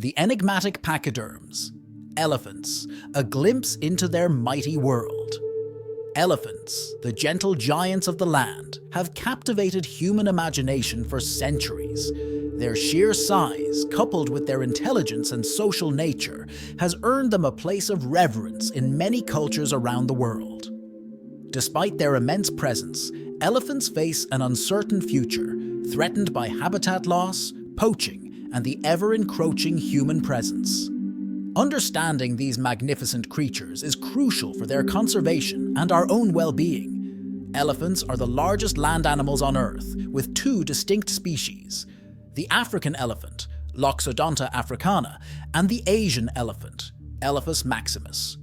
The enigmatic pachyderms, elephants, a glimpse into their mighty world. Elephants, the gentle giants of the land, have captivated human imagination for centuries. Their sheer size, coupled with their intelligence and social nature, has earned them a place of reverence in many cultures around the world. Despite their immense presence, elephants face an uncertain future, threatened by habitat loss, poaching, and the ever-encroaching human presence. Understanding these magnificent creatures is crucial for their conservation and our own well-being. Elephants are the largest land animals on Earth, with two distinct species: the African elephant, Loxodonta africana, and the Asian elephant, Elephas maximus.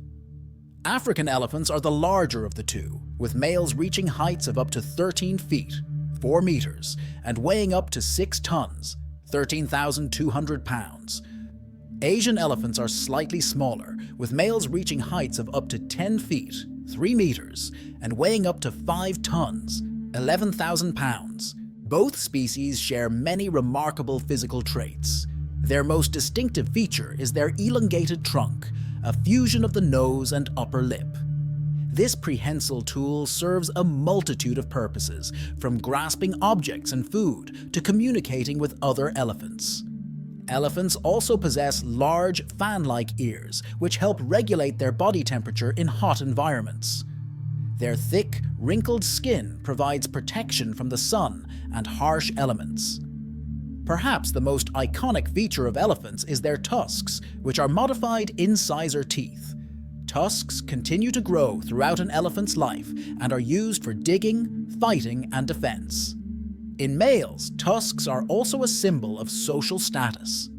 African elephants are the larger of the two, with males reaching heights of up to 13 feet, 4 meters, and weighing up to 6 tons, 13,200 pounds. Asian elephants are slightly smaller, with males reaching heights of up to 10 feet, 3 meters, and weighing up to 5 tons, 11,000 pounds. Both species share many remarkable physical traits. Their most distinctive feature is their elongated trunk, a fusion of the nose and upper lip. This prehensile tool serves a multitude of purposes, from grasping objects and food to communicating with other elephants. Elephants also possess large, fan-like ears, which help regulate their body temperature in hot environments. Their thick, wrinkled skin provides protection from the sun and harsh elements. Perhaps the most iconic feature of elephants is their tusks, which are modified incisor teeth. Tusks continue to grow throughout an elephant's life and are used for digging, fighting, and defense. In males, tusks are also a symbol of social status.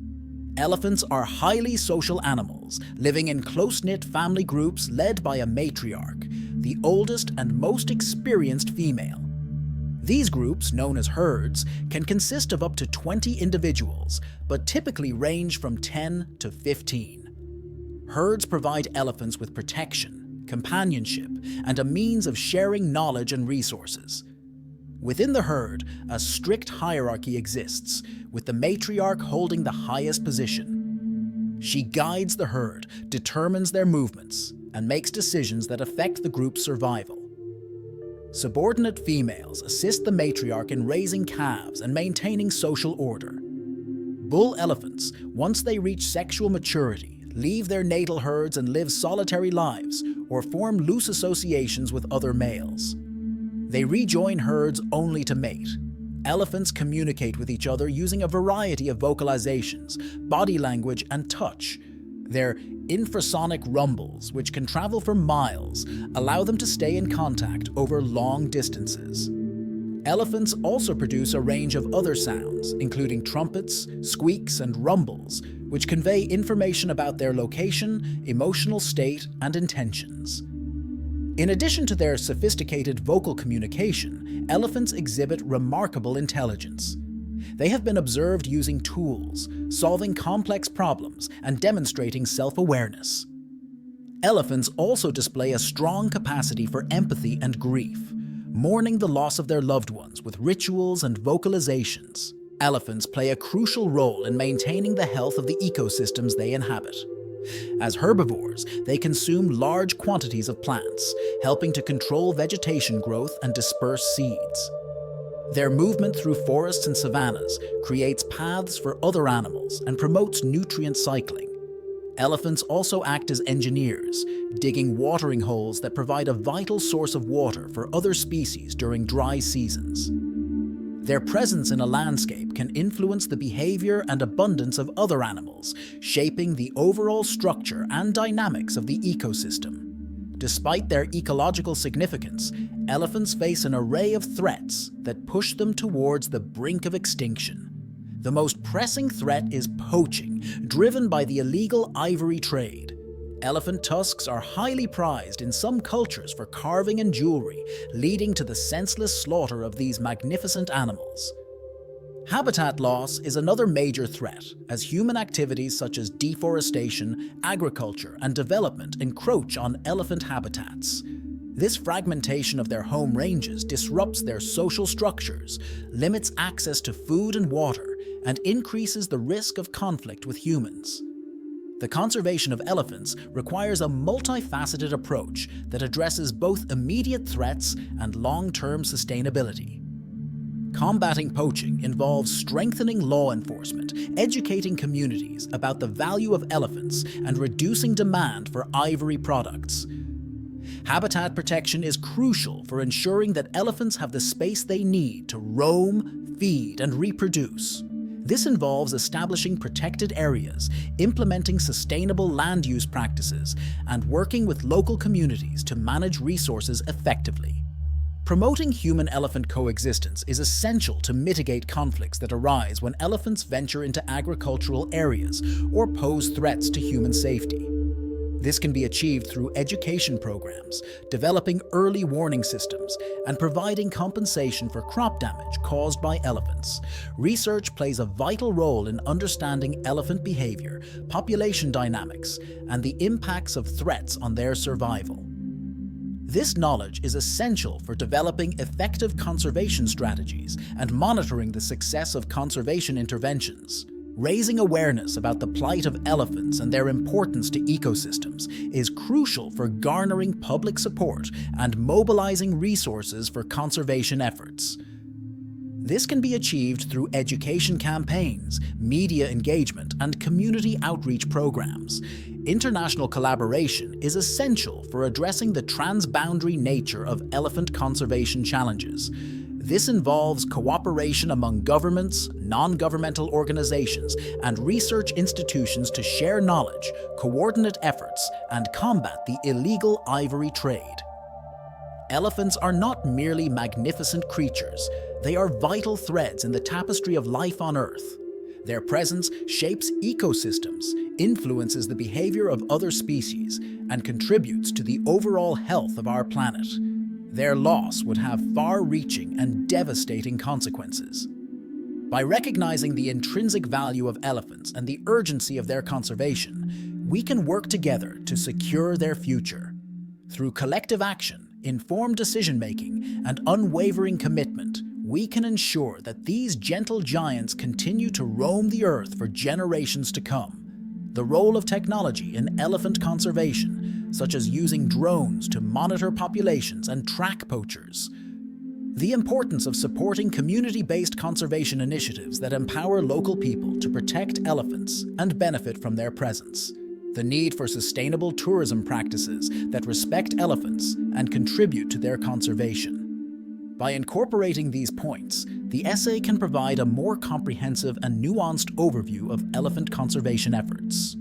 Elephants are highly social animals, living in close-knit family groups led by a matriarch, the oldest and most experienced female. These groups, known as herds, can consist of up to 20 individuals, but typically range from 10 to 15. Herds provide elephants with protection, companionship, and a means of sharing knowledge and resources. Within the herd, a strict hierarchy exists, with the matriarch holding the highest position. She guides the herd, determines their movements, and makes decisions that affect the group's survival. Subordinate females assist the matriarch in raising calves and maintaining social order. Bull elephants, once they reach sexual maturity, leave their natal herds and live solitary lives or form loose associations with other males. They rejoin herds only to mate. Elephants communicate with each other using a variety of vocalizations, body language, and touch. Their infrasonic rumbles, which can travel for miles, allow them to stay in contact over long distances. Elephants also produce a range of other sounds, including trumpets, squeaks, and rumbles, which convey information about their location, emotional state, and intentions. In addition to their sophisticated vocal communication, elephants exhibit remarkable intelligence. They have been observed using tools, solving complex problems, and demonstrating self-awareness. Elephants also display a strong capacity for empathy and grief, mourning the loss of their loved ones with rituals and vocalizations. Elephants play a crucial role in maintaining the health of the ecosystems they inhabit. As herbivores, they consume large quantities of plants, helping to control vegetation growth and disperse seeds. Their movement through forests and savannas creates paths for other animals and promotes nutrient cycling. Elephants also act as engineers, digging watering holes that provide a vital source of water for other species during dry seasons. Their presence in a landscape can influence the behavior and abundance of other animals, shaping the overall structure and dynamics of the ecosystem. Despite their ecological significance, elephants face an array of threats that push them towards the brink of extinction. The most pressing threat is poaching, driven by the illegal ivory trade. Elephant tusks are highly prized in some cultures for carving and jewelry, leading to the senseless slaughter of these magnificent animals. Habitat loss is another major threat, as human activities such as deforestation, agriculture, and development encroach on elephant habitats. This fragmentation of their home ranges disrupts their social structures, limits access to food and water, and increases the risk of conflict with humans. The conservation of elephants requires a multifaceted approach that addresses both immediate threats and long-term sustainability. Combating poaching involves strengthening law enforcement, educating communities about the value of elephants, and reducing demand for ivory products. Habitat protection is crucial for ensuring that elephants have the space they need to roam, feed, and reproduce. This involves establishing protected areas, implementing sustainable land use practices, and working with local communities to manage resources effectively. Promoting human-elephant coexistence is essential to mitigate conflicts that arise when elephants venture into agricultural areas or pose threats to human safety. This can be achieved through education programs, developing early warning systems, and providing compensation for crop damage caused by elephants. Research plays a vital role in understanding elephant behavior, population dynamics, and the impacts of threats on their survival. This knowledge is essential for developing effective conservation strategies and monitoring the success of conservation interventions. Raising awareness about the plight of elephants and their importance to ecosystems is crucial for garnering public support and mobilizing resources for conservation efforts. This can be achieved through education campaigns, media engagement, and community outreach programs. International collaboration is essential for addressing the transboundary nature of elephant conservation challenges. This involves cooperation among governments, non-governmental organizations, and research institutions to share knowledge, coordinate efforts, and combat the illegal ivory trade. Elephants are not merely magnificent creatures, they are vital threads in the tapestry of life on Earth. Their presence shapes ecosystems, influences the behavior of other species, and contributes to the overall health of our planet. Their loss would have far-reaching and devastating consequences. By recognizing the intrinsic value of elephants and the urgency of their conservation, we can work together to secure their future. Through collective action, informed decision-making, and unwavering commitment, we can ensure that these gentle giants continue to roam the earth for generations to come. The role of technology in elephant conservation, such as using drones to monitor populations and track poachers. The importance of supporting community-based conservation initiatives that empower local people to protect elephants and benefit from their presence. The need for sustainable tourism practices that respect elephants and contribute to their conservation. By incorporating these points, the essay can provide a more comprehensive and nuanced overview of elephant conservation efforts.